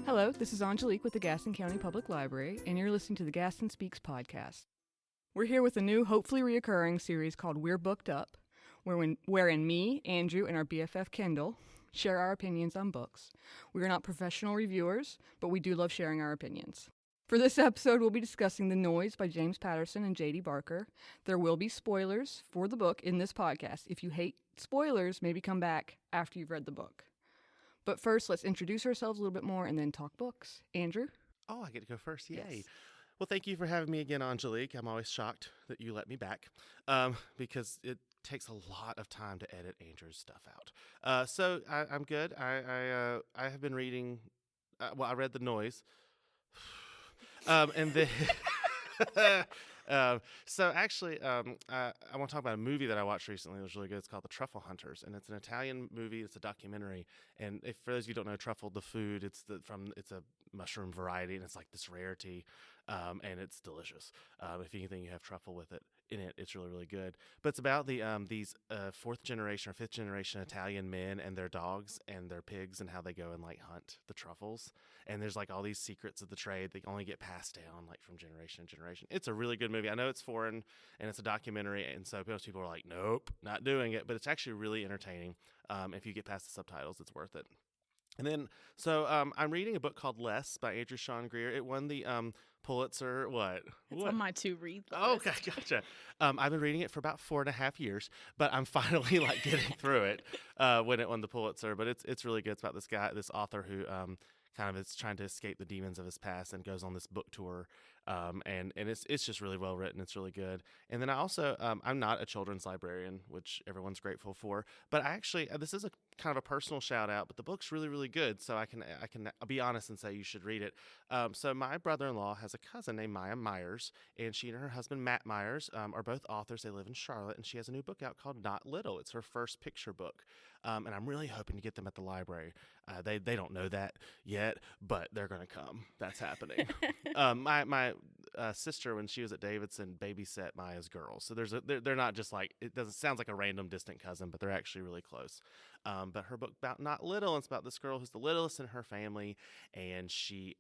Hello, this is Angelique with the Gaston County Public Library, and you're listening to the Gaston Speaks podcast. We're here with a new, hopefully reoccurring series called We're Booked Up, wherein me, Andrew, and our BFF Kendall share our opinions on books. We are not professional reviewers, but we do love sharing our opinions. For this episode, we'll be discussing The Noise by James Patterson and J.D. Barker. There will be spoilers for the book in this podcast. If you hate spoilers, maybe come back after you've read the book. But first, let's introduce ourselves a little bit more and then talk books. Andrew? Oh, I get to go first. Yay. Yes. Well, thank you for having me again, Angelique. I'm always shocked that you let me back because it takes a lot of time to edit Andrew's stuff out. So I'm good. I have been reading, I read The Noise. And then... So actually, I want to talk about a movie that I watched recently. It was really good. It's called The Truffle Hunters, and it's an Italian movie. It's a documentary. And if for those of you who don't know, truffle, the food, it's a mushroom variety, and it's like this rarity, and it's delicious. If anything, you have truffle with it in it, it's really, really good. But it's about these fourth generation or fifth generation Italian men and their dogs and their pigs and how they go and like hunt the truffles. And there's like all these secrets of the trade that only get passed down like from generation to generation. It's a really good movie. I know it's foreign and it's a documentary, and so most people are like, nope, not doing it. But it's actually really entertaining. If you get past the subtitles, it's worth it. And then, so I'm reading a book called Less by Andrew Sean Greer. It won the Pulitzer, It's on my to-read list. Oh, okay, gotcha. I've been reading it for about 4.5 years, but I'm finally like getting through it when it won the Pulitzer. But it's really good. It's about this author who kind of is trying to escape the demons of his past and goes on this book tour. And it's just really well written. It's really good. And then I also, I'm not a children's librarian, which everyone's grateful for, but I actually, this is a kind of a personal shout out, but the book's really, really good. So I can be honest and say you should read it. So my brother-in-law has a cousin named Maya Myers, and she and her husband, Matt Myers, are both authors. They live in Charlotte, and she has a new book out called Not Little. It's her first picture book. And I'm really hoping to get them at the library. They don't know that yet, but they're going to come. That's happening. My sister, when she was at Davidson, babysat Maya's girls. So they're not just like, sounds like a random distant cousin, but they're actually really close. But her book about Not Little, and it's about this girl who's the littlest in her family, and she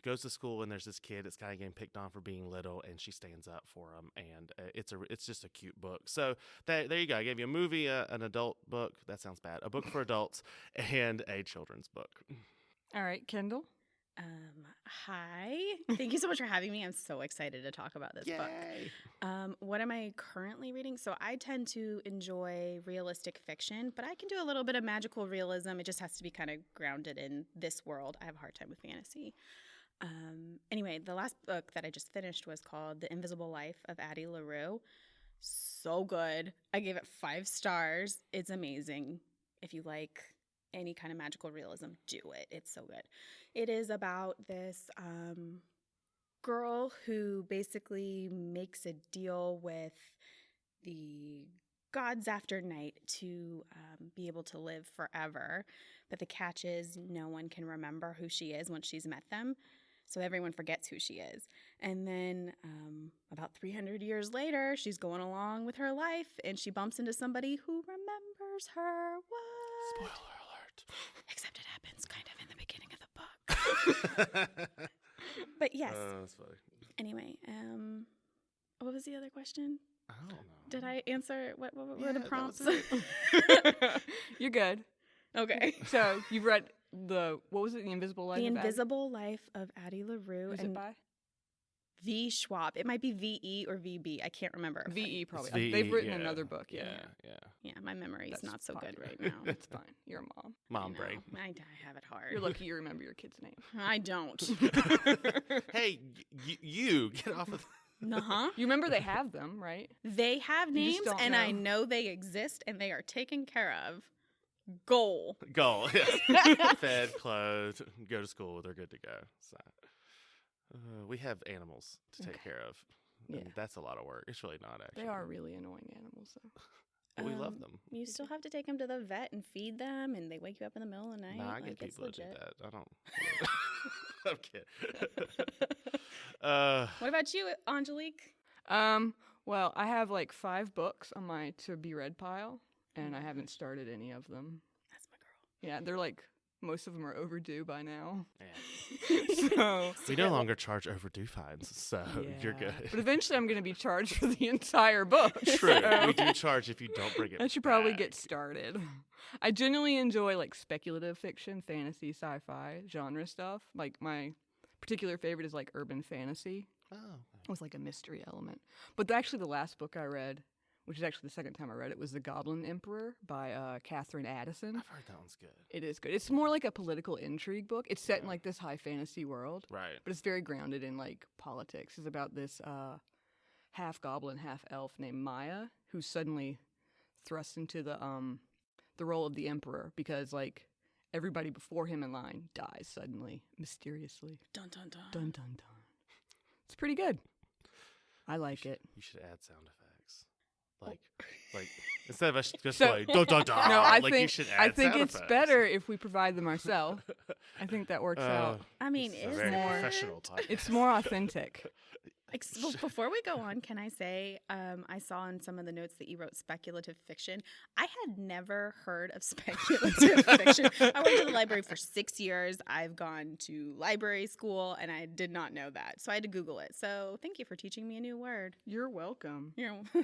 goes to school, and there's this kid that's kind of getting picked on for being little, and she stands up for him, and it's just a cute book. So there you go. I gave you a movie, an adult book. That sounds bad. A book for adults, and a children's book. All right, Kendall? Hi. Thank you so much for having me. I'm so excited to talk about this book. What am I currently reading? So I tend to enjoy realistic fiction, but I can do a little bit of magical realism. It just has to be kind of grounded in this world. I have a hard time with fantasy. Anyway, the last book that I just finished was called The Invisible Life of Addie LaRue. So good. I gave it 5 stars. It's amazing. If you like any kind of magical realism, do it. It's so good. It is about this girl who basically makes a deal with the gods after night to be able to live forever. But the catch is no one can remember who she is once she's met them. So everyone forgets who she is. And then about 300 years later, she's going along with her life, and she bumps into somebody who remembers her. What? Spoiler alert. Except it happens kind of in the beginning of the book. But yes. That's funny. Anyway, what was the other question? I don't know. Did I answer? What were the prompts? You're good. Okay. So you've read what was it? The Invisible Life The of Addie? Invisible Life of Addie LaRue. Who's it by? V. Schwab. It might be V.E. or V.B. I can't remember. V.E. probably. V.E., They've written another book. Yeah. Yeah, my memory is That's not so fine. good right now. It's fine. You're a mom. Mom brain. I have it hard. You're lucky you remember your kid's name. I don't. Hey, you get off of... Uh-huh. You remember they have them, right? They have You just names, don't and know. I know they exist, and they are taken care of. Goal. Yes. Fed, clothed, go to school. They're good to go. So we have animals to take care of. And Yeah. that's a lot of work. It's really not, actually. They are really annoying animals, though. But we love them. You still have to take them to the vet and feed them, and they wake you up in the middle of the night. Nah, I Like, get it's people to do legit. that. I don't. I'm kidding. What about you, Angelique? Well, I have like 5 books on my to-be-read pile, and I haven't started any of them. That's my girl. Yeah, they're like Most of them are overdue by now. Yeah. So We no longer charge overdue fines, so you're yeah. good. But eventually I'm going to be charged for the entire book. True. So We do charge if you don't bring it I should probably back. get started. I genuinely enjoy like speculative fiction, fantasy, sci-fi genre stuff. Like my particular favorite is like urban fantasy Oh, with like a mystery element. But actually the last book I read, which is actually the second time I read it, was The Goblin Emperor by Catherine Addison. I've heard that one's good. It is good. It's more like a political intrigue book. It's set in Yeah. like this high fantasy world, Right. but it's very grounded in like politics. It's about this half goblin, half elf named Maya, who's suddenly thrust into the role of the emperor because like everybody before him in line dies suddenly, mysteriously. Dun dun dun. Dun dun dun. It's pretty good. I like it. You should add sound effects. Like instead of us just So- like dun dun dun. No, I like think you should add I think sound it's effects. better if we provide them ourselves. I think that works out. I mean, This is a is very there? professional podcast. It's more authentic. Before we go on, can I say I saw in some of the notes that you wrote speculative fiction. I had never heard of speculative fiction. I went to the library for 6 years. I've gone to library school, and I did not know that. So I had to Google it. So thank you for teaching me a new word. You're welcome. You know,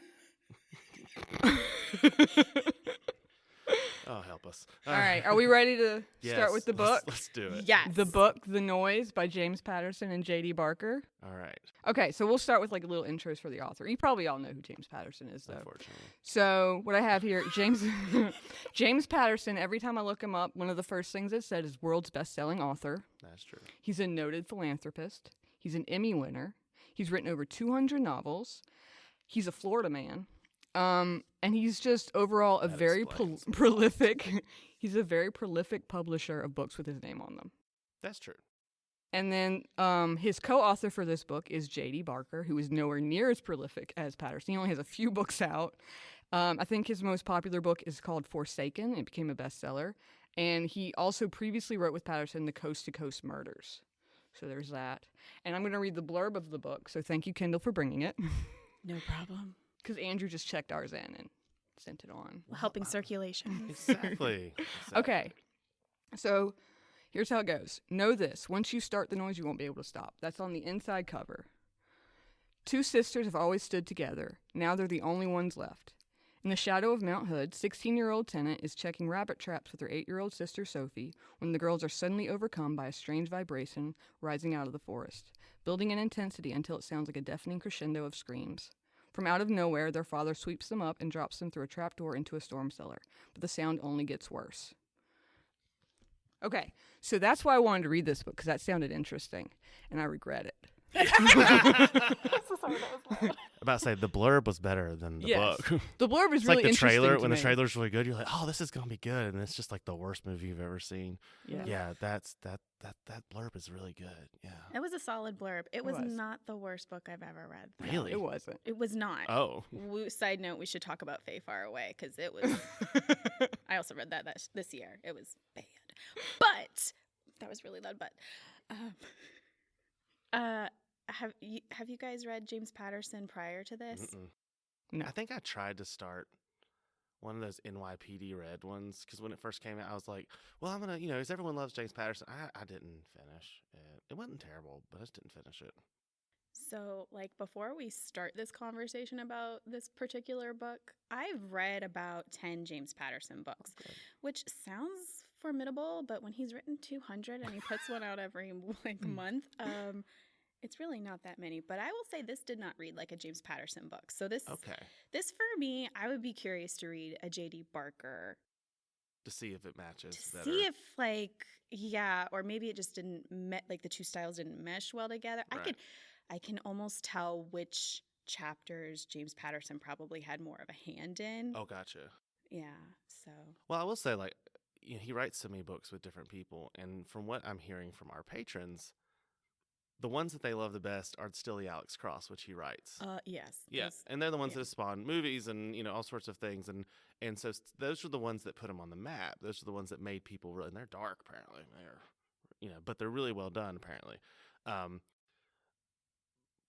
Oh, help us. All right, are we ready to Yes, start with the book? Let's do it. yes. The book, The Noise by James Patterson and J.D. Barker. All right. Okay, so we'll start with like a little intros for the author. You probably all know who James Patterson is, though. Unfortunately. So what I have here, James Patterson, every time I look him up, one of the first things it said is world's best-selling author. That's true. He's a noted philanthropist. He's an Emmy winner. He's written over 200 novels. He's a Florida man. And he's just overall a That very explains. prolific. He's a very prolific publisher of books with his name on them. That's true. And then his co-author for this book is J.D. Barker, who is nowhere near as prolific as Patterson. He only has a few books out. I think his most popular book is called Forsaken. It became a bestseller. And he also previously wrote with Patterson The Coast to Coast Murders. So there's that. And I'm going to read the blurb of the book. So thank you, Kendall, for bringing it. No problem. Because Andrew just checked ours in and sent it on. Helping circulation. Exactly. Okay. So here's how it goes. Know this. Once you start the noise, you won't be able to stop. That's on the inside cover. Two sisters have always stood together. Now they're the only ones left. In the shadow of Mount Hood, 16-year-old Tennant is checking rabbit traps with her 8-year-old sister Sophie when the girls are suddenly overcome by a strange vibration rising out of the forest, building in intensity until it sounds like a deafening crescendo of screams. From out of nowhere, their father sweeps them up and drops them through a trapdoor into a storm cellar, but the sound only gets worse. Okay, so that's why I wanted to read this book, because that sounded interesting, and I regret it. About to say the blurb was better than the Yes. book. The blurb is It's really like the interesting trailer. to When me. the trailer's really good, you're like, "Oh, this is gonna be good," and it's just like the worst movie you've ever seen. Yeah. Yeah, that blurb is really good. Yeah. It was a solid blurb. It was was. not the worst book I've ever read. though. Really? It wasn't. It was not. Oh. Side note, we should talk about Faye Far Away because it was. I also read that this year. It was bad, but that was really loud. But have you guys read James Patterson prior to this? Mm-mm. No. I think I tried to start one of those NYPD read ones because when it first came out, I was like, "Well, I'm gonna, as everyone loves James Patterson." I didn't finish it. It wasn't terrible, but I just didn't finish it. So, like, before we start this conversation about this particular book, I've read about 10 James Patterson books, Good. which sounds formidable, but when he's written 200 and he puts one out every month, it's really not that many. But I will say this did not read like a James Patterson book. So this for me, I would be curious to read a J.D. Barker To see if it matches to better. see if or maybe it just didn't like the two styles didn't mesh well together. Right. I can almost tell which chapters James Patterson probably had more of a hand in. Oh, gotcha. Yeah. So Well, I will say, like, he writes so many books with different people, and from what I'm hearing from our patrons, the ones that they love the best are still the Alex Cross, which he writes. yes. Yeah, those- and they're the ones yeah. that spawn movies and all sorts of things, and so those are the ones that put him on the map. Those are the ones that made people really. And they're dark, apparently. But they're really well done, apparently.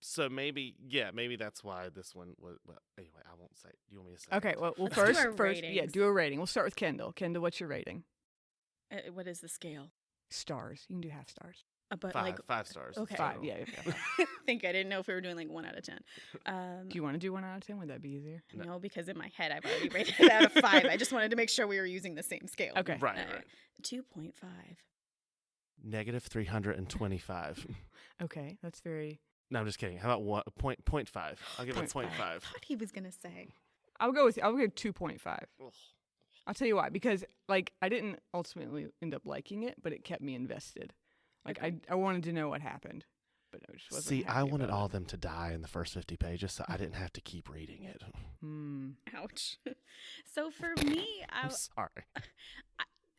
So maybe that's why this one was. Well, anyway, I won't say. Do you want me to say? Okay, it? well Let's do our first, yeah, ratings. do a rating. We'll start with Kendall. Kendall, what's your rating? What is the scale? Stars. You can do half stars. But five stars. Okay. 5. Yeah. I think I didn't know if we were doing like 1 out of 10. Do you want to do 1 out of 10? Would that be easier? No, because in my head I've already rated it out of 5. I just wanted to make sure we were using the same scale. Okay. Right. 2.5. Negative 325. Okay, that's very... No, I'm just kidding. How about 0.5? I'll give it 0.5. I thought he was gonna say. I'll go 2.5. I'll tell you why. Because like I didn't ultimately end up liking it, but it kept me invested. Like I wanted to know what happened, but I just wasn't. See, I wanted all all of them to die in the first 50 pages, so I didn't have to keep reading it. Ouch. So for me, I'm sorry.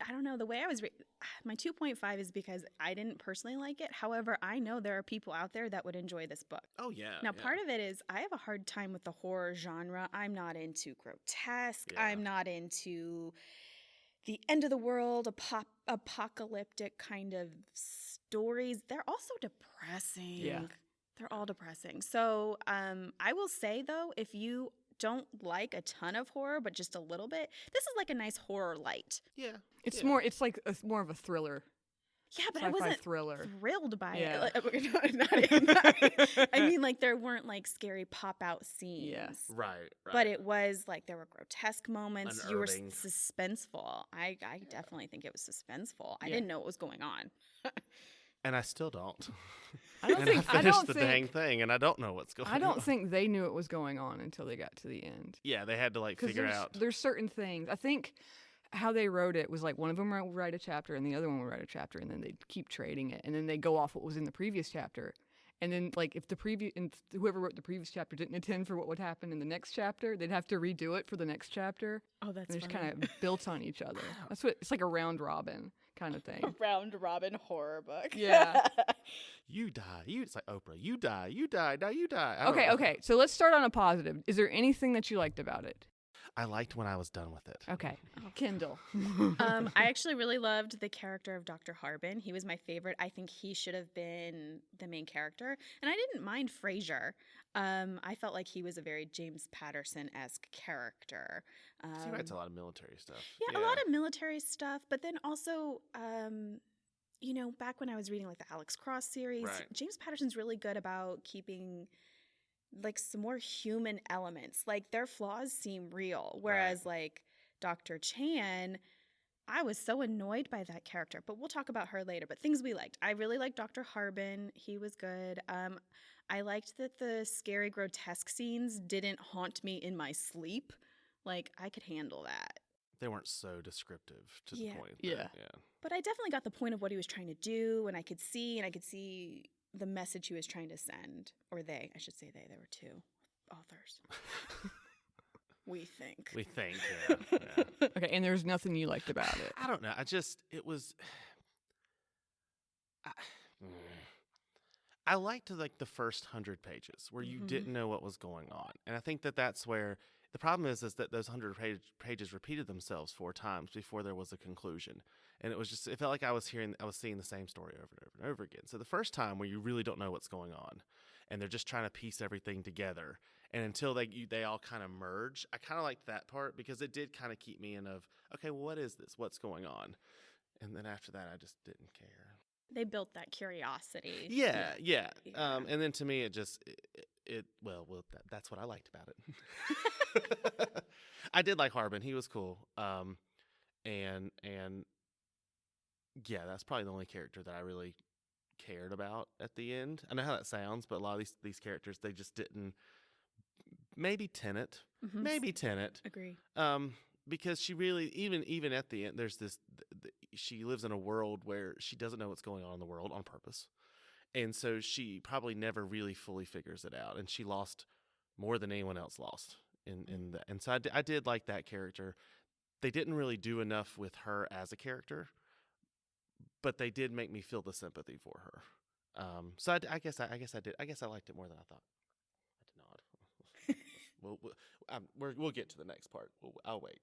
I don't know. The way I was, my 2.5 is because I didn't personally like it. However, I know there are people out there that would enjoy this book. Oh, yeah. Now, part of it is I have a hard time with the horror genre. I'm not into grotesque. Yeah. I'm not into the end of the world, apocalyptic kind of stories. They're also depressing. Yeah. They're all depressing. So I will say, though, if you don't like a ton of horror, but just a little bit, this is like a nice horror light. Yeah. It's more. It's like more of a thriller. Yeah, but Sci-fi I wasn't thriller. thrilled by Yeah. it. I mean, like there weren't like scary pop out scenes. Yeah. Right. But it was like there were grotesque moments. You were Unnerving. suspenseful. I definitely think it was suspenseful. I didn't know what was going on. And I still don't. I don't and think. I finished the dang thing, and I don't know what's going on. I don't think they knew it was going on until they got to the end. Yeah, they had to like figure out. There's certain things. I think how they wrote it was like one of them would write a chapter and the other one would write a chapter, and then they'd keep trading it, and then they go off what was in the previous chapter. And then, like, if whoever wrote the previous chapter didn't intend for what would happen in the next chapter, they'd have to redo it for the next chapter. Oh, that's and it's funny. kind of built on each other. That's what it's like a round robin kind of thing. A round robin horror book. Yeah. You die. It's like Oprah. You die. You die. Now you die. I don't know. Okay. So let's start on a positive. Is there anything that you liked about it? I liked when I was done with it. Okay. Kendall. I actually really loved the character of Dr. Harbin. He was my favorite. I think he should have been the main character. And I didn't mind Frasier. I felt like he was a very James Patterson-esque character. He writes a lot of military stuff. Yeah, a lot of military stuff. But then also, back when I was reading like the Alex Cross series, Right. James Patterson's really good about keeping like some more human elements. Like their flaws seem real. Whereas like Dr. Chan, I was so annoyed by that character, but we'll talk about her later. But things we liked. I really liked Dr. Harbin. He was good. I liked that the scary, grotesque scenes didn't haunt me in my sleep. Like I could handle that. They weren't so descriptive to the point. Yeah. But I definitely got the point of what he was trying to do, and I could see the message he was trying to send. Or they, I should say they. There were two authors. We think, yeah. Okay, and there's nothing you liked about it. I don't know. I liked like the first 100 pages where you didn't know what was going on. And I think that's where the problem is that those 100 pages repeated themselves 4 times before there was a conclusion. And it felt like I was seeing the same story over and over and over again. So the first time where you really don't know what's going on and they're just trying to piece everything together, and until they all kind of merge, I kind of liked that part because it did kind of keep me in of, okay, well, what is this? What's going on? And then after that, I just didn't care. they built that curiosity. Yeah. And then to me, it just, that's what I liked about it. I did like Harbin. He was cool. And yeah, that's probably the only character that I really cared about at the end. I know how that sounds, but a lot of these characters, they just didn't. Maybe Tenet. Mm-hmm. Maybe Tenet. Agree. Because she really, even at the end, there's this. She lives in a world where she doesn't know what's going on in the world on purpose, and so she probably never really fully figures it out. And she lost more than anyone else lost in that. And so I did like that character. They didn't really do enough with her as a character, but they did make me feel the sympathy for her. So I guess I did. I guess I liked it more than I thought. I did not. We'll get to the next part. I'll wait.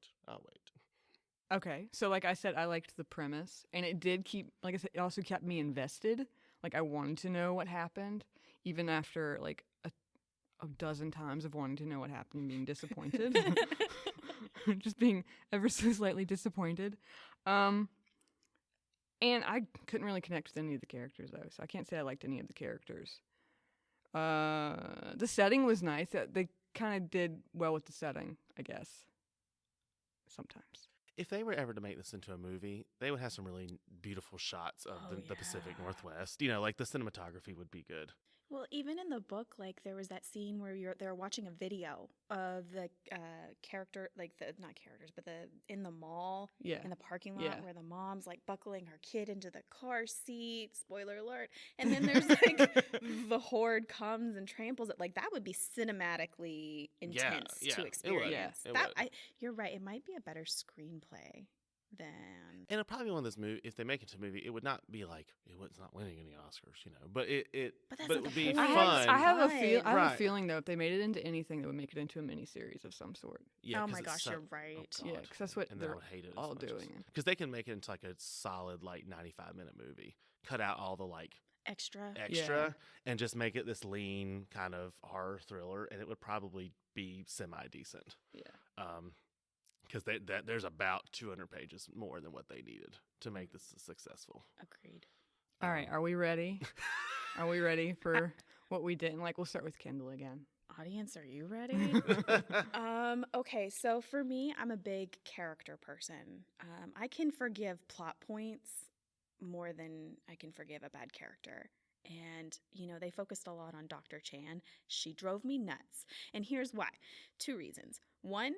Okay, so like I said, I liked the premise, and it did keep, like I said, it also kept me invested. Like I wanted to know what happened, even after like a dozen times of wanting to know what happened and being disappointed. Just being ever so slightly disappointed. And I couldn't really connect with any of the characters, though, so I can't say I liked any of the characters. The setting was nice. They kind of did well with the setting, I guess. Sometimes. If they were ever to make this into a movie, they would have some really beautiful shots of the Pacific Northwest. You know, like the cinematography would be good. Well, even in the book, like there was that scene where they're watching a video of the character, like the not characters, but in the mall, in the parking lot, where the mom's like buckling her kid into the car seat. Spoiler alert! And then there's like the horde comes and tramples it. Like that would be cinematically intense to experience. It would. You're right. It might be a better screenplay than. And it'll probably be one of those movies. If they make it to a movie, it would not be like it's not winning any Oscars, you know. But it would be fun. I have a feeling though, if they made it into anything, they would make it into a miniseries of some sort. Yeah, oh my gosh, you're right. Oh yeah, because that's what they're all doing. doing. Because they can make it into like a solid like 95-minute movie. Cut out all the like extra, and just make it this lean kind of horror thriller, and it would probably be semi-decent. Yeah. Because there's about 200 pages more than what they needed to make this successful. Agreed. All right, are we ready? Are we ready for what we didn't like? We'll start with Kendall again. Audience, are you ready? Okay, so for me, I'm a big character person. I can forgive plot points more than I can forgive a bad character. And, you know, they focused a lot on Dr. Chan. She drove me nuts. And here's why. 2 reasons. One,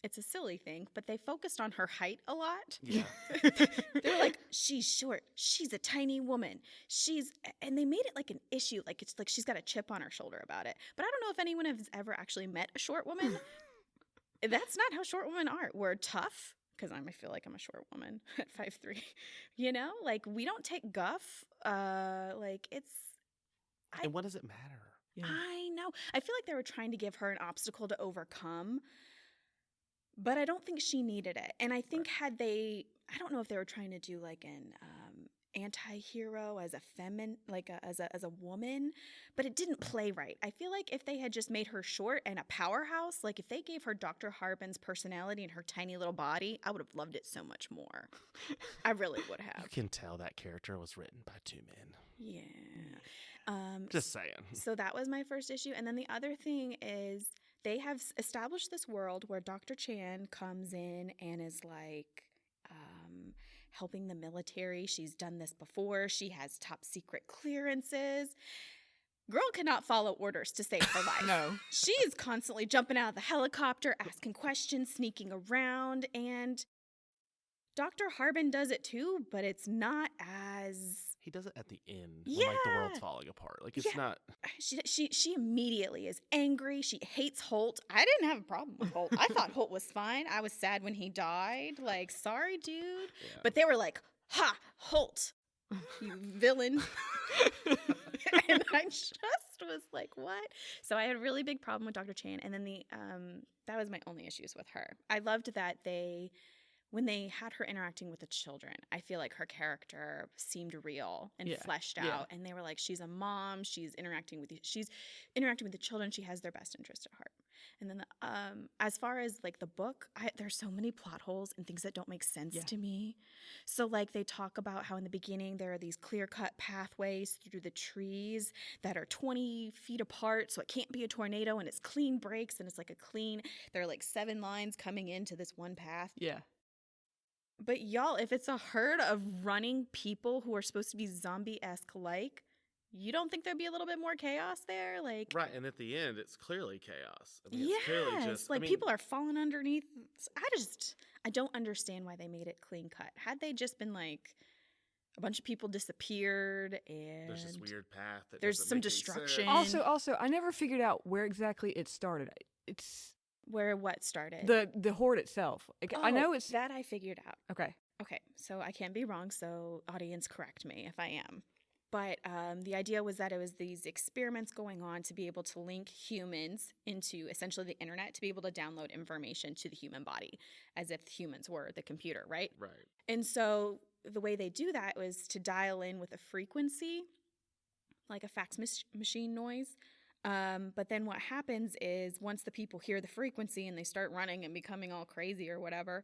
it's a silly thing, but they focused on her height a lot. Yeah. They're like, she's short. She's a tiny woman. And they made it like an issue. Like it's like she's got a chip on her shoulder about it. But I don't know if anyone has ever actually met a short woman. That's not how short women are. We're tough. Because I feel like I'm a short woman at 5'3". You know? Like, we don't take guff. Like, it's... And what does it matter? Yeah. I know. I feel like they were trying to give her an obstacle to overcome. But I don't think she needed it. And I think had they... I don't know if they were trying to do, like, an... anti-hero as a as a woman, but it didn't play right. I feel like if they had just made her short and a powerhouse, like if they gave her Dr. Harbin's personality and her tiny little body, I would have loved it so much more. I really would have. You can tell that character was written by 2 men. Yeah. Just saying. So that was my first issue. And then the other thing is they have established this world where Dr. Chan comes in and is like, helping the military. She's done this before. She has top secret clearances. Girl cannot follow orders to save her life. No. She's constantly jumping out of the helicopter, asking questions, sneaking around, and Dr. Harbin does it too, but it's not as... He does it at the end when like the world's falling apart. Like it's not... She immediately is angry. She hates Holt. I didn't have a problem with Holt. I thought Holt was fine. I was sad when he died. Like, sorry, dude. Yeah. But they were like, ha, Holt, you villain. And I just was like, what? So I had a really big problem with Dr. Chan. And then that was my only issues with her. I loved that when they had her interacting with the children, I feel like her character seemed real and fleshed out. And they were like, she's a mom. She's interacting with the children. She has their best interest at heart. And then as far as like the book, there's so many plot holes and things that don't make sense to me. So like they talk about how in the beginning there are these clear-cut pathways through the trees that are 20 feet apart. So it can't be a tornado, and it's clean breaks, and it's like there are like 7 lines coming into this one path. Yeah. But y'all, if it's a herd of running people who are supposed to be zombie-esque like, you don't think there'd be a little bit more chaos there? Like, right, and at the end, it's clearly chaos. I mean, yes, it's clearly just, people are falling underneath. I don't understand why they made it clean cut. Had they just been like, a bunch of people disappeared and there's this weird path that there's some destruction. Also, I never figured out where exactly it started. Where what started? The horde itself. Like, I know it's... That I figured out. Okay, so I can't be wrong, so audience correct me if I am. But the idea was that it was these experiments going on to be able to link humans into essentially the internet to be able to download information to the human body as if humans were the computer, right? Right. And so the way they do that was to dial in with a frequency, like a fax machine noise. But then what happens is once the people hear the frequency and they start running and becoming all crazy or whatever,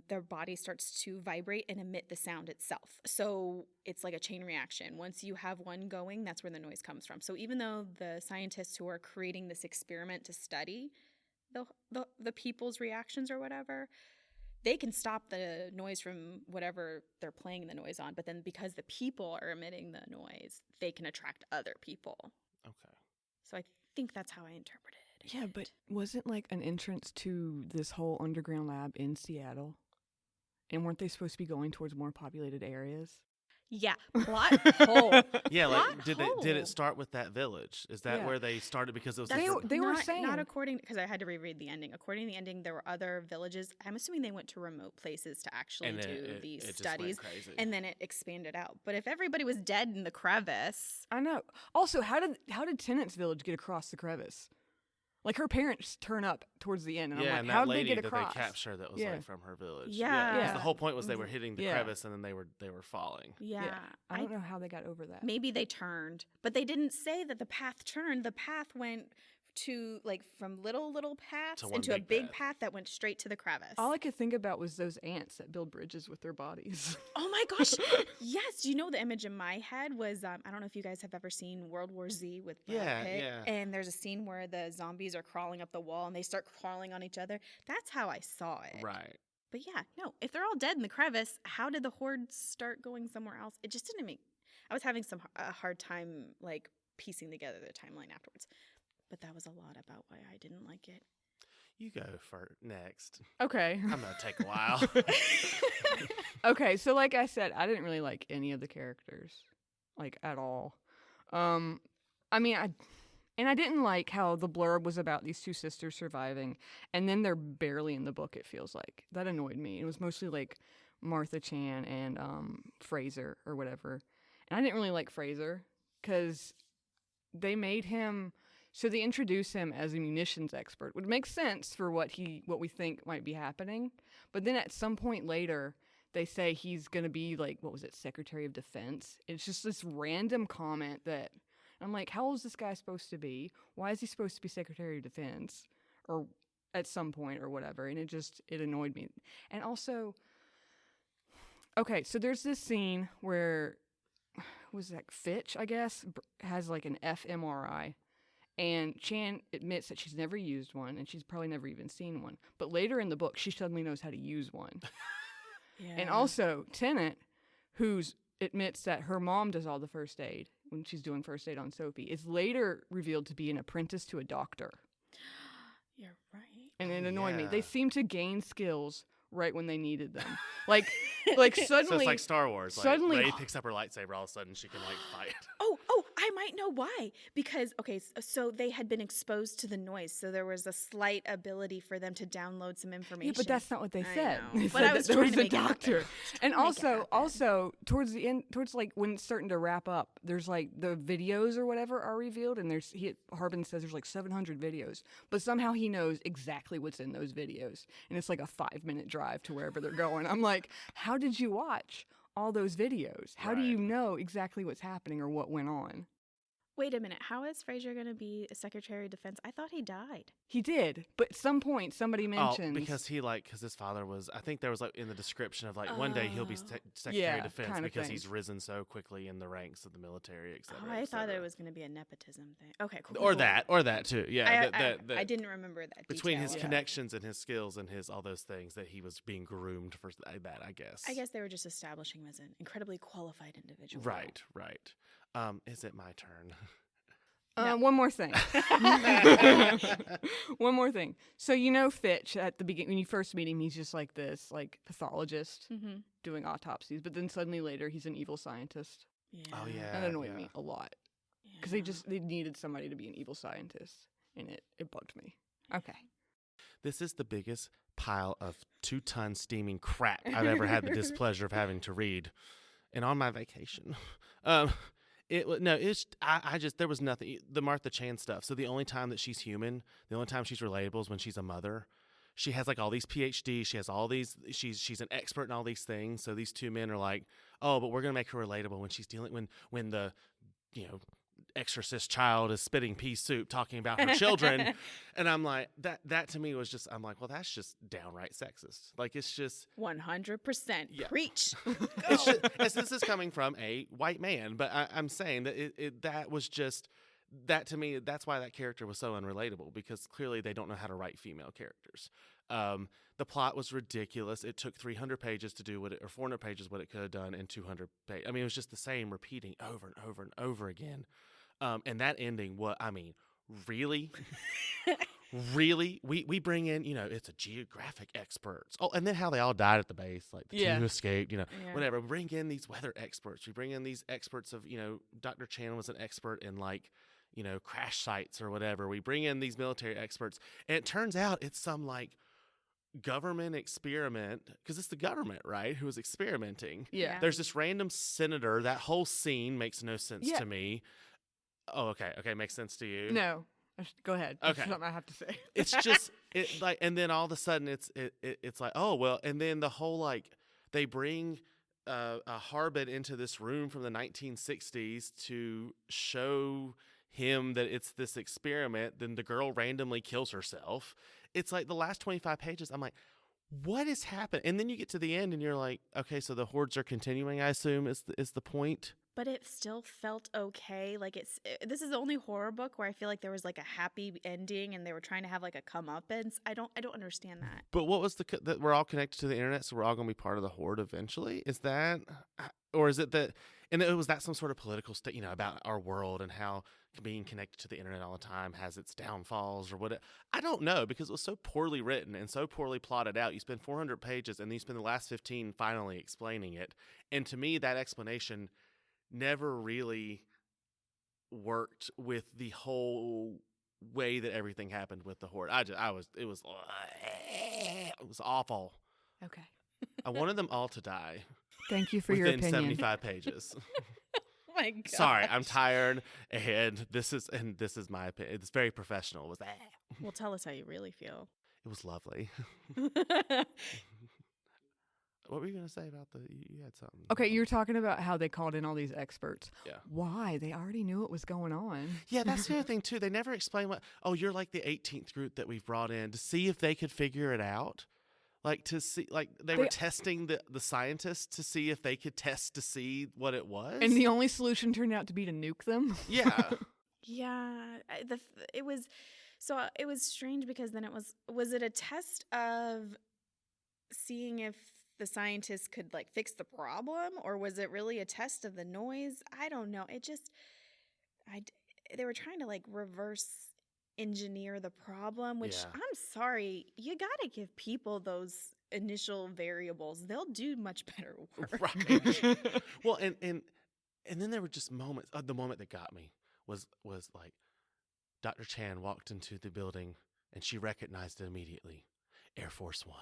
their body starts to vibrate and emit the sound itself. So it's like a chain reaction. Once you have one going, that's where the noise comes from. So even though the scientists who are creating this experiment to study the people's reactions or whatever, they can stop the noise from whatever they're playing the noise on. But then because the people are emitting the noise, they can attract other people. Okay. So I think that's how I interpreted it. Yeah, but wasn't like an entrance to this whole underground lab in Seattle? And weren't they supposed to be going towards more populated areas? Yeah, plot hole. Yeah, like Plot did hole. it start with that village? Is that Yeah. where they started? Because it was That's like They were not, saying- not according, because I had to reread the ending. According to the ending, there were other villages. I'm assuming they went to remote places to actually and then do it these just went studies, crazy. and then it expanded out. But if everybody was dead in the crevice, I know. Also, how did Tennant's village get across the crevice? Like her parents turn up towards the end, and yeah, I'm like, and how that did they lady get that across? they captured that was Yeah. like from her village. Yeah. 'cause the whole point was they were hitting the Yeah. crevice and then they were falling. yeah, I don't know how they got over that. maybe they turned, but they didn't say that the path turned. The path went to like from little paths To one into a big big path. path that went straight to the crevice. All I could think about was those ants that build bridges with their bodies. Oh my gosh. Yes. You know, the image in my head was I don't know if you guys have ever seen World War Z with Brad Yeah, Pitt. yeah. And there's a scene where the zombies are crawling up the wall and they start crawling on each other. That's how I saw it. Right. But yeah, no, if they're all dead in the crevice, how did the horde start going somewhere else? It just didn't make. I was having a hard time like piecing together the timeline afterwards. But that was a lot about why I didn't like it. You go for next. Okay. I'm gonna take a while. Okay, so like I said, I didn't really like any of the characters, like at all. I mean, I didn't like how the blurb was about these two sisters surviving, and then they're barely in the book. It feels like that annoyed me. It was mostly like Martha Chan and Fraser or whatever, and I didn't really like Fraser because they made him. So they introduce him as a munitions expert, which makes sense for what we think might be happening. But then at some point later, they say he's going to be like, what was it, Secretary of Defense? It's just this random comment that I'm like, how old is this guy supposed to be? Why is he supposed to be Secretary of Defense? Or at some point or whatever. And it annoyed me. And also, okay, so there's this scene where, was that Fitch, I guess, has like an fMRI. And Chan admits that she's never used one, and she's probably never even seen one. But later in the book, she suddenly knows how to use one. Yeah. And also, Tennant, who admits that her mom does all the first aid when she's doing first aid on Sophie, is later revealed to be an apprentice to a doctor. You're right. And it annoyed me. Yeah. They seem to gain skills right when they needed them. Like So suddenly... it's like Star Wars. Like suddenly- Rey picks up her lightsaber, all of a sudden she can like fight. Oh, I might know why. Because, okay, so they had been exposed to the noise, so there was a slight ability for them to download some information. Yeah, but that's not what they I said. know. They But said I was that there trying was to a make it happen. doctor. And Trying to make it also, towards the end, towards like when it's starting to wrap up, there's like the videos or whatever are revealed, and Harbin says there's like 700 videos, but somehow he knows exactly what's in those videos, and it's like a 5-minute drive to wherever they're going. I'm like, how did you watch all those videos? How do Right. you know exactly what's happening or what went on? Wait a minute. How is Fraser going to be a Secretary of Defense? I thought he died. He did, but at some point somebody mentions because his father was, I think there was like in the description of like one day he'll be Secretary Yeah, of Defense kind of because thing. he's risen so quickly in the ranks of the military, et cetera. Oh, I et thought cetera. it was going to be a nepotism thing. Okay, cool. or that too. Yeah, I didn't remember that. between detail. his Yeah. connections and his skills and his all those things that he was being groomed for that, I guess. I guess they were just establishing him as an incredibly qualified individual. Right. Is it my turn? No. One more thing. One more thing. So Fitch at the beginning when you first meet him, he's just like this like pathologist Mm-hmm. doing autopsies, but then suddenly later he's an evil scientist. Yeah. Oh yeah. That annoyed yeah. me a lot because Yeah. they needed somebody to be an evil scientist, and it bugged me. Okay. This is the biggest pile of 2-ton steaming crap I've ever had the displeasure of having to read, and on my vacation. There was nothing. The Martha Chan stuff. So the only time that she's human, the only time she's relatable is when she's a mother. She has like all these PhDs. She has all these. She's an expert in all these things. So these two men are like, oh, but we're gonna make her relatable when she's dealing when the exorcist child is spitting pea soup talking about her children. And I'm like, that to me was just, I'm like, well, that's just downright sexist. Like, it's just 100% preach. It's just, this is coming from a white man, but I'm saying that that was just, that to me, that's why that character was so unrelatable, because clearly they don't know how to write female characters. The plot was ridiculous. It took 300 pages to do or 400 pages what it could have done in 200 pages. I mean, it was just the same, repeating over and over and over again. And that ending, really? Really? We bring in, it's a geographic experts. Oh, and then how they all died at the base, like the team who escaped, whatever. We bring in these weather experts. We bring in these experts of, Dr. Chan was an expert in crash sites or whatever. We bring in these military experts, and it turns out it's some government experiment, because it's the government, right, who is experimenting. Yeah. There's this random senator. That whole scene makes no sense to me. Oh, okay, makes sense to you? No. Go ahead. Okay. That's something I have to say. It's just and then all of a sudden it's like, oh well, and then the whole they bring Harbin into this room from the 1960s to show him that it's this experiment. Then the girl randomly kills herself. It's like the last 25 pages. I'm like, what is happening? And then you get to the end and you're like, okay, so the hordes are continuing, I assume is the point. But it still felt okay. This is the only horror book where I feel like there was a happy ending and they were trying to have a comeuppance. I don't understand that. But what was that we're all connected to the internet, so we're all going to be part of the horde eventually? Is that, or is it that, and was that some sort of political about our world and how being connected to the internet all the time has its downfalls or what? I don't know, because it was so poorly written and so poorly plotted out. You spend 400 pages and then you spend the last 15 finally explaining it. And to me, that explanation never really worked with the whole way that everything happened with the horde. It was awful. Okay. I wanted them all to die. Thank you for your opinion. Within 75 pages. Oh my God. Sorry, I'm tired, and this is my opinion. It's very professional. It was Well, tell us how you really feel. It was lovely. What were you going to say about you had something? Okay, you were talking about how they called in all these experts. Yeah. Why? They already knew what was going on. Yeah, that's the other thing, too. They never explain you're like the 18th group that we've brought in to see if they could figure it out. To see, they were testing the scientists to see if they could test to see what it was. And the only solution turned out to be to nuke them. Yeah. Yeah. It was strange, because then was it a test of seeing if the scientists could fix the problem, or was it really a test of the noise? I don't know. They were trying to reverse engineer the problem, which I'm sorry, you gotta give people those initial variables. They'll do much better work. Right. Well, and then there were just moments. The moment that got me was Dr. Chan walked into the building and she recognized it immediately. Air Force One.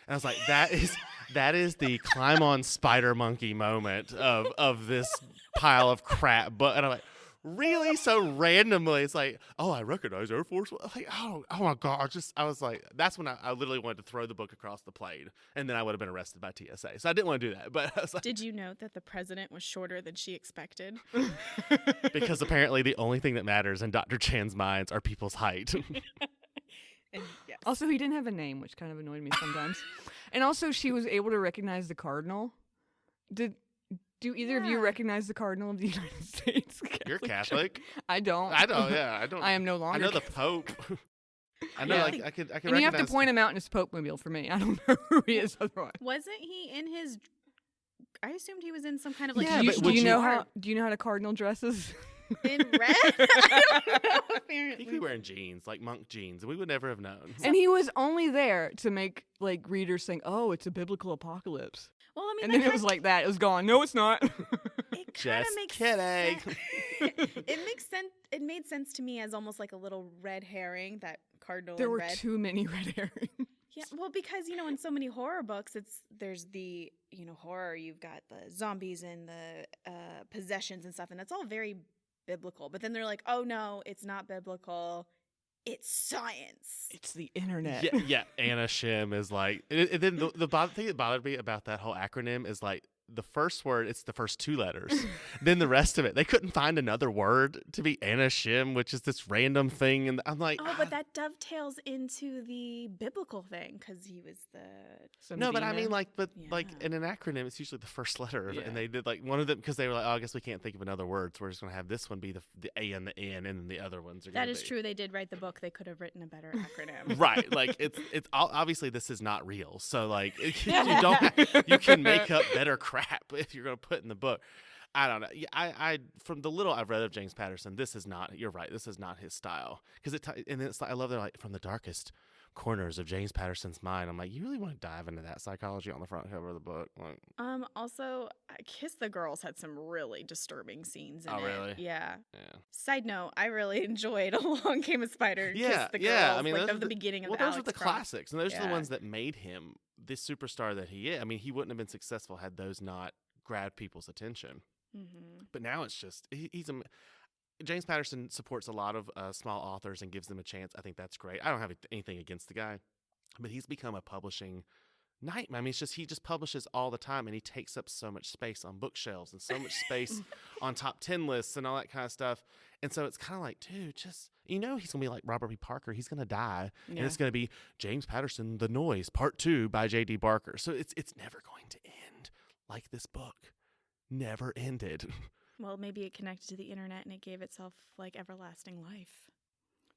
And I was like, that is the climb on spider monkey moment of this pile of crap. And I'm like, really? So randomly, it's like, oh, I recognize Air Force One. Like, oh my God. I was like, that's when I literally wanted to throw the book across the plane, and then I would have been arrested by TSA. So I didn't want to do that. But I was like, did you note that the president was shorter than she expected? Because apparently the only thing that matters in Dr. Chan's minds are people's height. Yes. Also, he didn't have a name, which kind of annoyed me sometimes. And also, she was able to recognize the cardinal. Do either of you recognize the Cardinal of the United States? You're Catholic. I don't. Yeah, I don't. I am no longer. I know the Pope. I know, I could. And you have to point him out in his Pope mobile for me. I don't know who he is otherwise. Wasn't he in his? I assumed he was in some kind of Yeah, but do you know how the Cardinal dresses? In red? I don't know, apparently. He could be wearing jeans, like monk jeans, and we would never have known. And he was only there to make readers think, oh, it's a biblical apocalypse. Well, I mean, and then it was like that. It was gone. No, it's not. It kind of makes kidding. It makes sense. It made sense to me as almost like a little red herring, that cardinal. There were red. too many red herrings. Yeah, well, because in so many horror books, there's the horror. You've got the zombies and the possessions and stuff, and that's all very biblical. But then they're like, oh no, it's not biblical. It's science. It's the internet. Yeah. Anna Shim is like, and then the thing that bothered me about that whole acronym is the first word, it's the first two letters. Then the rest of it, they couldn't find another word to be Anashim, which is this random thing. And I'm like, oh, but that dovetails into the biblical thing because he was the. No, but I mean, like, Yeah. in an acronym, it's usually the first letter. Yeah. And they did like one of them because they were like, oh, I guess we can't think of another word. So we're just going to have this one be the A and the N, and then the other ones are going to be. That is true. They did write the book. They could have written a better acronym. Right. Like, it's obviously this is not real. So, like, you can make up better crap if you're going to put in the book. I don't know. I from the little I've read of James Patterson, this is not. You're right. This is not his style. Because and it's like I love that like from the darkest corners of James Patterson's mind. I'm like, you really want to dive into that psychology on the front cover of the book? Like, Also, Kiss the Girls had some really disturbing scenes in it. Oh, really? Yeah. yeah. Side note, I really enjoyed Along Came a Spider. Yeah, Kiss the Girls, yeah. I mean, like those of the beginning of well, the those Alex are the Cross. classics, and those are the Yeah. ones that made him the superstar that he is. I mean, he wouldn't have been successful had those not grabbed people's attention. Mm-hmm. But now it's just James Patterson supports a lot of small authors and gives them a chance. I think that's great. I don't have anything against the guy, but he's become a publishing nightmare. I mean, he just publishes all the time, and he takes up so much space on bookshelves and so much space on top 10 lists and all that kind of stuff. And so it's kind of like, dude, just he's gonna be like Robert B. Parker. He's gonna die, and it's gonna be James Patterson, The Noise, Part 2 by J.D. Barker. So it's never going to end like this book never ended. Well, maybe it connected to the internet and it gave itself like everlasting life.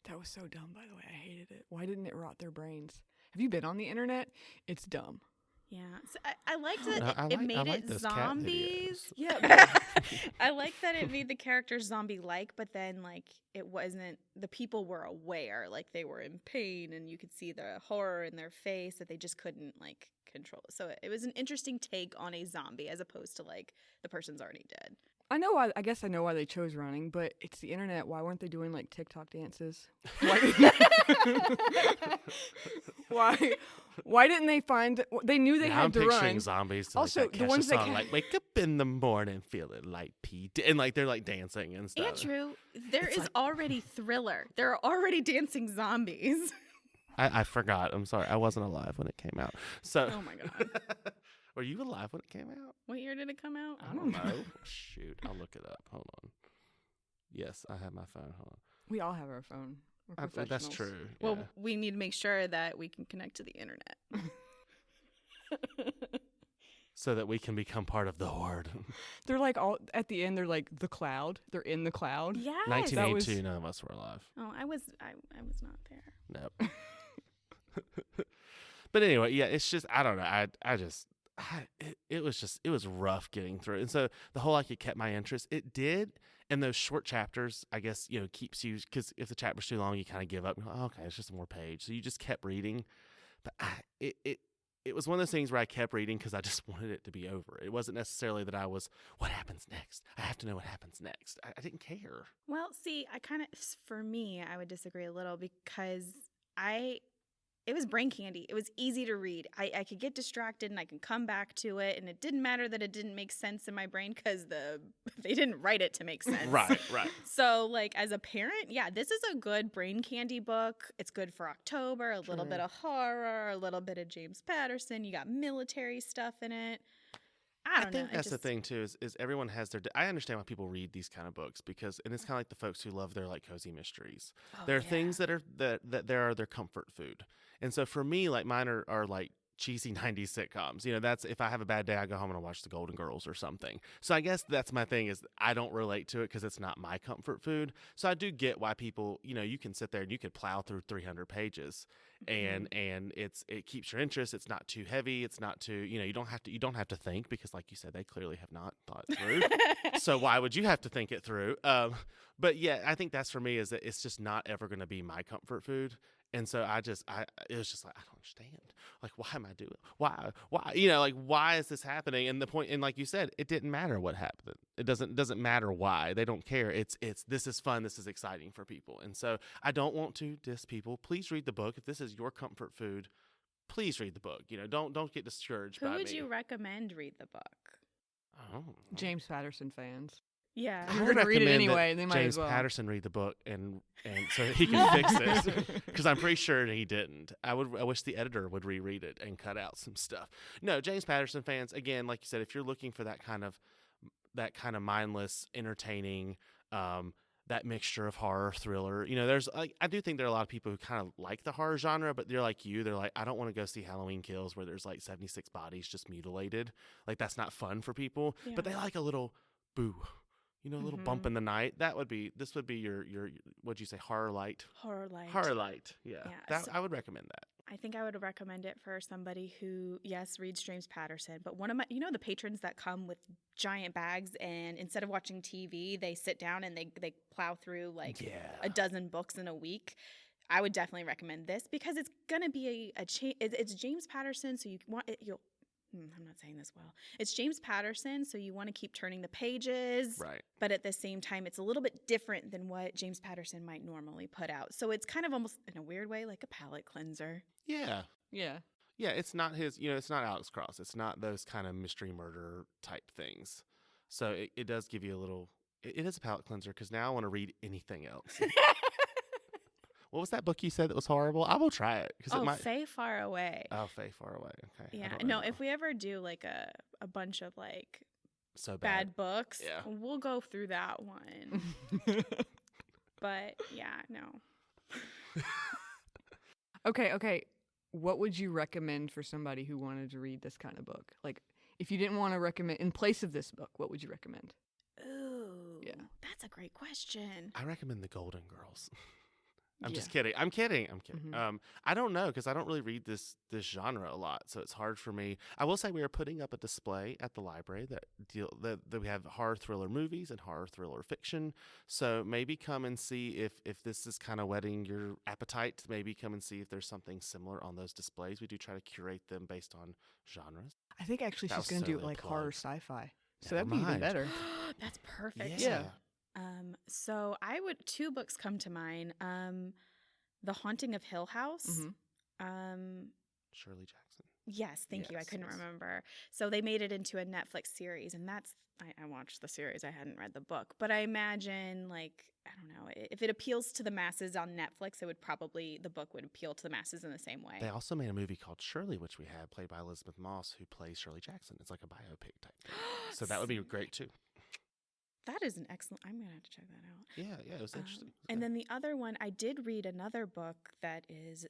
That was so dumb, by the way. I hated it. Why didn't it rot their brains? Have you been on the internet? It's dumb. Yeah, so I liked that No, I it like made it those cat zombies. videos. Yeah. I like that it made the characters zombie-like, but then like it wasn't. The people were aware, like they were in pain, and you could see the horror in their face that they just couldn't like control. So it was an interesting take on a zombie as opposed to like the person's already dead. I know why. I guess I know why they chose running, but it's the internet. Why weren't they doing like TikTok dances? Why didn't they find? They knew they now had I'm to picturing run. zombies. To, Also, like, the that ones Kesha that song, like wake up in the morning feeling like Pete, and like they're like dancing and stuff. Andrew, there It's is like- already Thriller. There are already dancing zombies. I forgot. I'm sorry. I wasn't alive when it came out. So. Oh my god. Were you alive when it came out? What year did it come out? I don't know. Shoot, I'll look it up. Hold on. Yes, I have my phone. Hold We all have our phone. We're on. That's professionals. true. Well, yeah. we need to make sure that we can connect to the internet. So that we can become part of the horde. They're like all at the end. They're like the cloud. They're in the cloud. Yes. 1982, none of us were alive. Oh, I was not there. Nope. But anyway, yeah, it's just I don't know. It was rough getting through. And so the whole like it kept my interest. It did. And those short chapters, I guess, keeps you, because if the chapter's too long, you kind of give up. You're like, oh, okay, it's just one more page. So you just kept reading. But it was one of those things where I kept reading because I just wanted it to be over. It wasn't necessarily that I was, what happens next? I have to know what happens next. I didn't care. Well, see, for me, I would disagree a little because it was brain candy. It was easy to read. I could get distracted and I can come back to it. And it didn't matter that it didn't make sense in my brain because they didn't write it to make sense. Right. So, like, as a parent, yeah, this is a good brain candy book. It's good for October, a little bit of horror, a little bit of James Patterson. You got military stuff in it. I don't know. think that's the thing too is everyone has their. I understand why people read these kind of books and it's kind of like the folks who love their like cozy mysteries. There are things that are that are their comfort food, and so for me, like mine are like cheesy 90s sitcoms. That's if I have a bad day, I go home and I watch The Golden Girls or something. So I guess that's my thing is I don't relate to it because it's not my comfort food. So I do get why people, you can sit there and you could plow through 300 pages and it keeps your interest. It's not too heavy. It's not too, you don't have to think because like you said, they clearly have not thought it through. So why would you have to think it through? But yeah, I think that's for me is that it's just not ever going to be my comfort food. And so it was just like, I don't understand. Like, why am I doing it? Why, like, why is this happening? And the point, and like you said, it didn't matter what happened. It doesn't matter why. They don't care. It's, this is fun. This is exciting for people. And so I don't want to diss people. Please read the book. If this is your comfort food, please read the book. Don't get discouraged by me. Who would you recommend read the book? Oh. James Patterson fans. Yeah. You're going to read it anyway, they might James as well. Patterson read the book and so he can fix it, because I'm pretty sure he didn't. I wish the editor would reread it and cut out some stuff. No, James Patterson fans, again, like you said, if you're looking for that kind of mindless, entertaining, that mixture of horror, thriller, there's I do think there are a lot of people who kind of like the horror genre, but they're like you. They're like, I don't want to go see Halloween Kills where there's like 76 bodies just mutilated. Like, that's not fun for people. Yeah. But they like a little boo. A little bump in the night. This would be your what'd you say, horror light? Horror light. Horror light. Yeah. So I would recommend that. I think I would recommend it for somebody who, yes, reads James Patterson, but one of my, the patrons that come with giant bags and instead of watching TV, they sit down and they plow through a dozen books in a week. I would definitely recommend this because it's going to be it's James Patterson, so I'm not saying this well. It's James Patterson, so you want to keep turning the pages. Right. But at the same time, it's a little bit different than what James Patterson might normally put out. So it's kind of almost, in a weird way, like a palate cleanser. Yeah. Yeah. Yeah, it's not his, it's not Alex Cross. It's not those kind of mystery murder type things. So it does give you a little, it is a palate cleanser because now I want to read anything else. What was that book you said that was horrible? I will try it. Faye Far Away. Oh, Faye Far Away. Okay. Yeah. No, if we ever do a bunch of so bad books, yeah, we'll go through that one. But yeah, no. Okay. What would you recommend for somebody who wanted to read this kind of book? Like, if you didn't want to recommend, in place of this book, what would you recommend? Ooh. Yeah. That's a great question. I recommend The Golden Girls. I'm Yeah. just kidding. I'm kidding. Mm-hmm. I don't know because I don't really read this genre a lot, so it's hard for me. I will say we are putting up a display at the library that we have horror thriller movies and horror thriller fiction. So maybe come and see if this is kind of whetting your appetite. Maybe come and see if there's something similar on those displays. We do try to curate them based on genres. I think actually she's going to do it like horror sci-fi. So that'd be even better. That's perfect. Yeah. So two books come to mind. The Haunting of Hill House. Mm-hmm. Shirley Jackson. Yes, thank you. I couldn't remember. So they made it into a Netflix series, and I watched the series. I hadn't read the book, but I imagine I don't know, if it appeals to the masses on Netflix, the book would appeal to the masses in the same way. They also made a movie called Shirley, which we had, played by Elizabeth Moss, who plays Shirley Jackson. It's like a biopic type thing. So that would be great too. That is an excellent. I'm gonna have to check that out. Yeah, it was interesting. And then the other one, I did read another book that is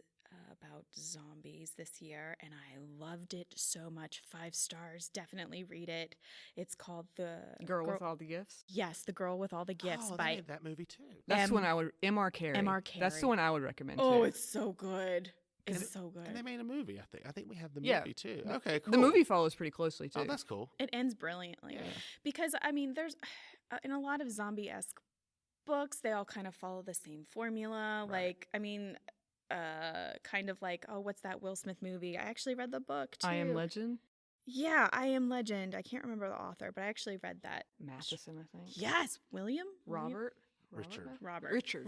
about zombies this year, and I loved it so much. 5 stars. Definitely read it. It's called The Girl with All the Gifts. Yes, The Girl with All the Gifts. They made that movie too. That's the one I would. M.R. Carey. M.R. Carey. That's the one I would recommend. Oh, too. it's so good. It's so good. And they made a movie. I think we have the movie too. Okay, cool. The movie follows pretty closely too. Oh, that's cool. It ends brilliantly. Yeah. Because there's in a lot of zombie-esque books, they all kind of follow the same formula. Right. Kind of like, oh, what's that Will Smith movie? I actually read the book too. I Am Legend. Yeah, I Am Legend. I can't remember the author, but I actually read that. Matheson, I think. Yes, William? Robert. Richard.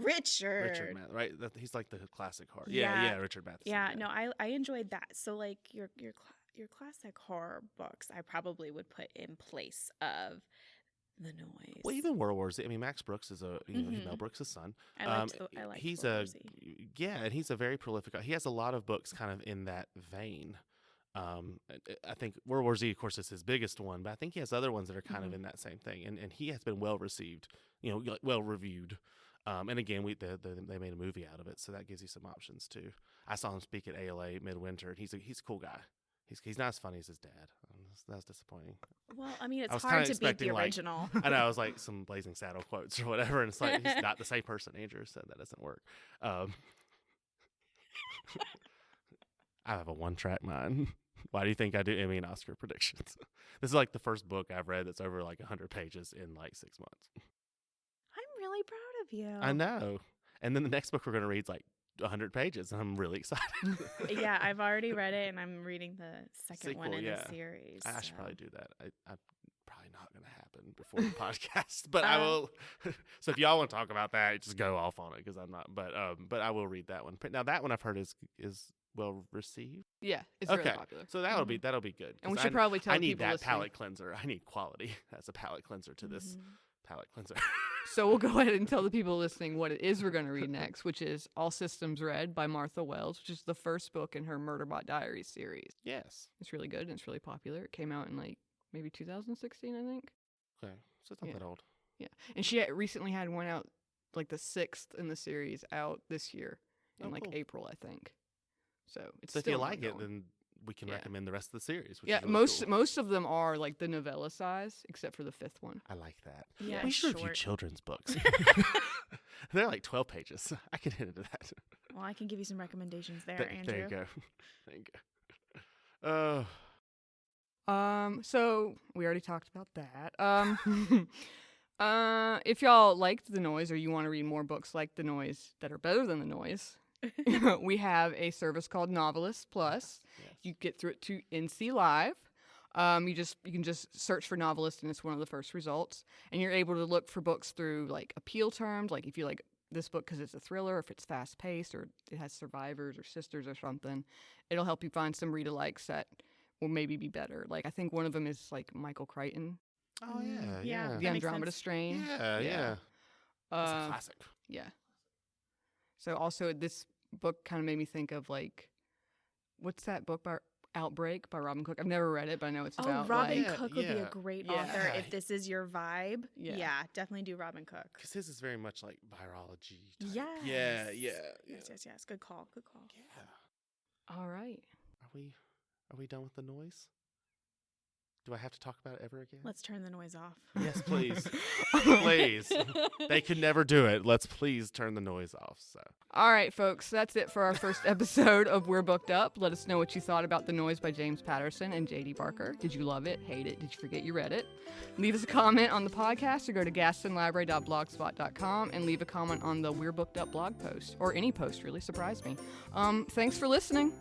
Richard. Right? He's like the classic horror. Yeah. Yeah, Richard Matheson. Yeah, no, I enjoyed that. So your classic horror books, I probably would put in place of The Noise. Well, even World War Z. I mean, Max Brooks is he's Mel Brooks' son. I liked he's World War Z. And he's a very prolific. He has a lot of books kind of in that vein. I think World War Z, of course, is his biggest one, but I think he has other ones that are kind of in that same thing, and he has been well received, well reviewed. And again, they made a movie out of it, so that gives you some options too. I saw him speak at ALA midwinter, and he's a cool guy. He's not as funny as his dad. That's disappointing. Well, it's hard to beat the original. I know, I was like some Blazing Saddle quotes or whatever, and it's like he's not the same person. Andrew said that doesn't work. I have a one-track mind. Why do you think I do Emmy and Oscar predictions? This is like the first book I've read that's over 100 pages in 6 months. I'm really proud of you. I know. And then the next book we're going to read is 100 pages, and I'm really excited. Yeah, I've already read it, and I'm reading the second Sequel, one in the series. I should probably do that. I'm probably not going to happen before the podcast, but I will. So if y'all want to talk about that, just go off on it because I'm not. But I will read that one. Now that one I've heard is well received. Yeah, it's really popular. So that'll be good. And we should probably tell I need people that listening. palate cleanser. I need quality as a palate cleanser to this palate cleanser. So we'll go ahead and tell the people listening what it is we're going to read next, which is All Systems Red by Martha Wells, which is the first book in her Murderbot Diaries series. Yes. It's really good and it's really popular. It came out in like maybe 2016, I think. Okay, so it's not that old. Yeah, and she recently had one out, like the 6th in the series, out this year in cool. April, I think. So it's so still if you like ongoing. it, then we can recommend the rest of the series. Which yeah, is really most cool. most of them are like the novella size, except for the 5th one. I like that. Yeah, we should review short. children's books. They're like 12 pages. I can hit into that. Well, I can give you some recommendations there, Andrew. There you go. There you go. So we already talked about that. If y'all liked The Noise or you want to read more books like The Noise that are better than The Noise, we have a service called Novelist Plus. Yes. You get through it to NC Live. You can just search for Novelist and it's one of the first results. And you're able to look for books through like appeal terms, like if you like this book because it's a thriller, if it's fast paced or it has survivors or sisters or something. It'll help you find some read-alikes that will maybe be better. Like I think one of them is like Michael Crichton. Oh yeah. The Andromeda Strain. Yeah. It's a classic. Yeah. So also this book kind of made me think of like, what's that book by Outbreak by Robin Cook? I've never read it, but I know it's about. Robin like, Cook would be a great author if this is your vibe. Yeah, definitely do Robin Cook. Because his is very much like virology type. Yes. Yes. Good call. Yeah. All right. Are we done with The Noise? Do I have to talk about it ever again? Let's turn the noise off. Yes, please. Please. They could never do it. Let's please turn the noise off. So. All right, folks. That's it for our first episode of We're Booked Up. Let us know what you thought about The Noise by James Patterson and J.D. Barker. Did you love it? Hate it? Did you forget you read it? Leave us a comment on the podcast or go to gastonlibrary.blogspot.com and leave a comment on the We're Booked Up blog post or any post. Really surprised me. Thanks for listening.